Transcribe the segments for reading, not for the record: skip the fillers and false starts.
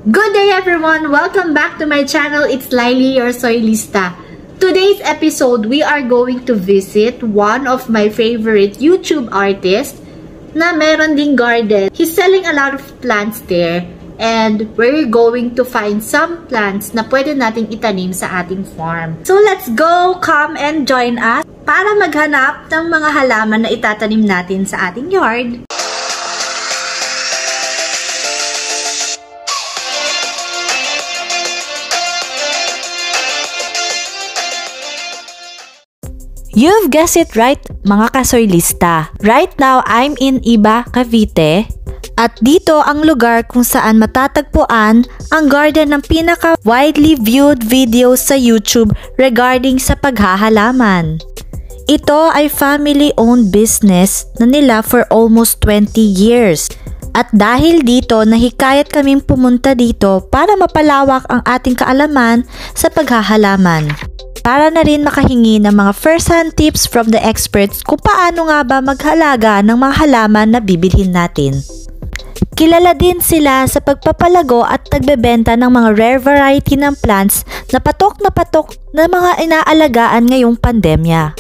Good day everyone! Welcome back to my channel. It's Lyly, your Soilista. Today's episode, we are going to visit one of my favorite YouTube artists na meron ding garden. He's selling a lot of plants there and we're going to find some plants na pwede nating itanim sa ating farm. So let's go! Come and join us para maghanap ng mga halaman na itatanim natin sa ating yard. You've guessed it right, mga ka-Soilista. Right now, I'm in Iba, Cavite. At dito ang lugar kung saan matatagpuan ang garden ng pinaka-widely viewed videos sa YouTube regarding sa paghahalaman. Ito ay family-owned business na nila for almost 20 years. At dahil dito, nahikayat kaming pumunta dito para mapalawak ang ating kaalaman sa paghahalaman. Para na rin makahingi ng mga first-hand tips from the experts kung paano nga ba maghalaga ng mga halaman na bibilhin natin. Kilala din sila sa pagpapalago at nagbebenta ng mga rare variety ng plants na patok na mga inaalagaan ngayong pandemya.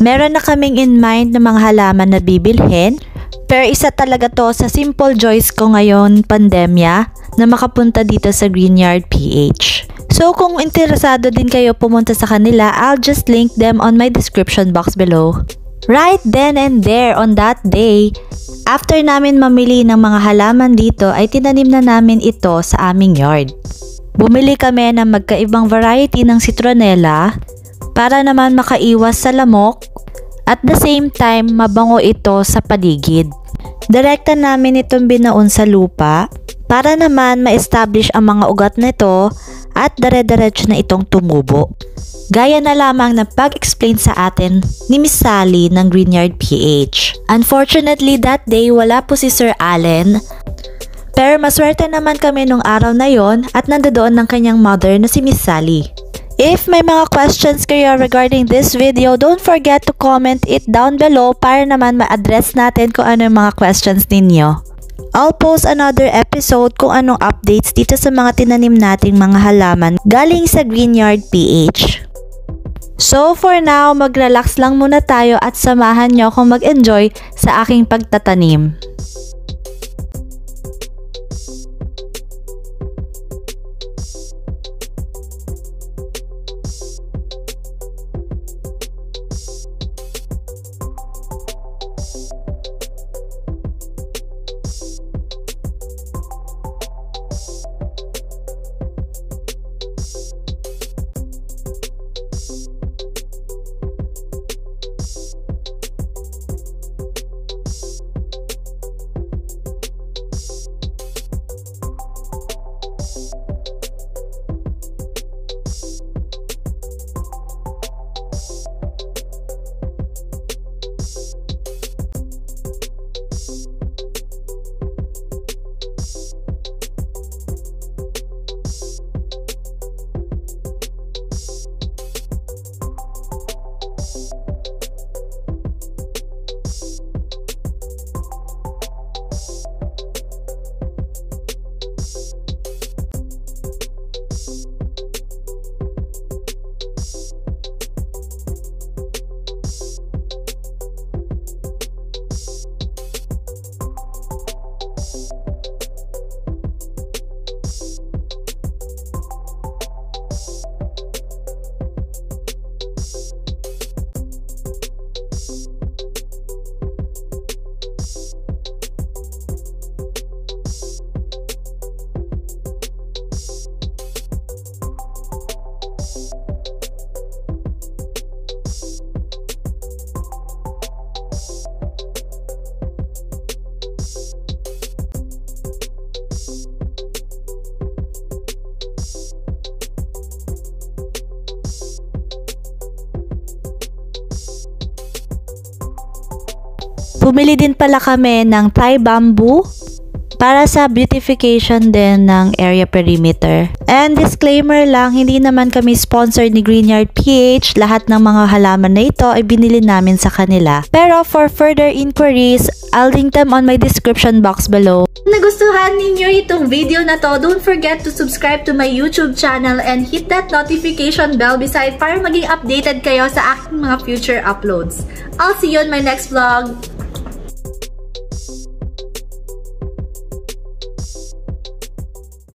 Meron na kaming in mind na mga halaman na bibilhin, pero isa talaga to sa simple joys ko ngayon pandemya na makapunta dito sa Greenyard PH. So kung interesado din kayo pumunta sa kanila, I'll just link them on my description box below. Right then and there on that day, after namin mamili ng mga halaman dito ay tinanim na namin ito sa aming yard. Bumili kami ng magkaibang variety ng citronella para naman makaiwas sa lamok at the same time mabango ito sa paligid. Direkta namin itong binaon sa lupa para naman ma-establish ang mga ugat nito at dire-diretso na itong tumubo. Gaya na lamang ng pag-explain sa atin ni Miss Sally ng Greenyard PH. Unfortunately, that day wala po si Sir Allen. Pero maswerte naman kami nung araw na yon at nandoon ng kanyang mother na si Miss Sally. If may mga questions kayo regarding this video, don't forget to comment it down below para naman ma-address natin kung ano yung mga questions ninyo. I'll post another episode kung anong updates dito sa mga tinanim nating mga halaman galing sa Greenyard PH. So for now, mag-relax lang muna tayo at samahan nyo akong mag-enjoy sa aking pagtatanim. Bumili din pala kami ng Thai bamboo para sa beautification din ng area perimeter. And disclaimer lang, hindi naman kami sponsored ni Greenyard PH. Lahat ng mga halaman na ito ay binili namin sa kanila. Pero for further inquiries, I'll link them on my description box below. Kung nagustuhan ninyo itong video na to, don't forget to subscribe to my YouTube channel and hit that notification bell beside para maging updated kayo sa aking mga future uploads. I'll see you on my next vlog.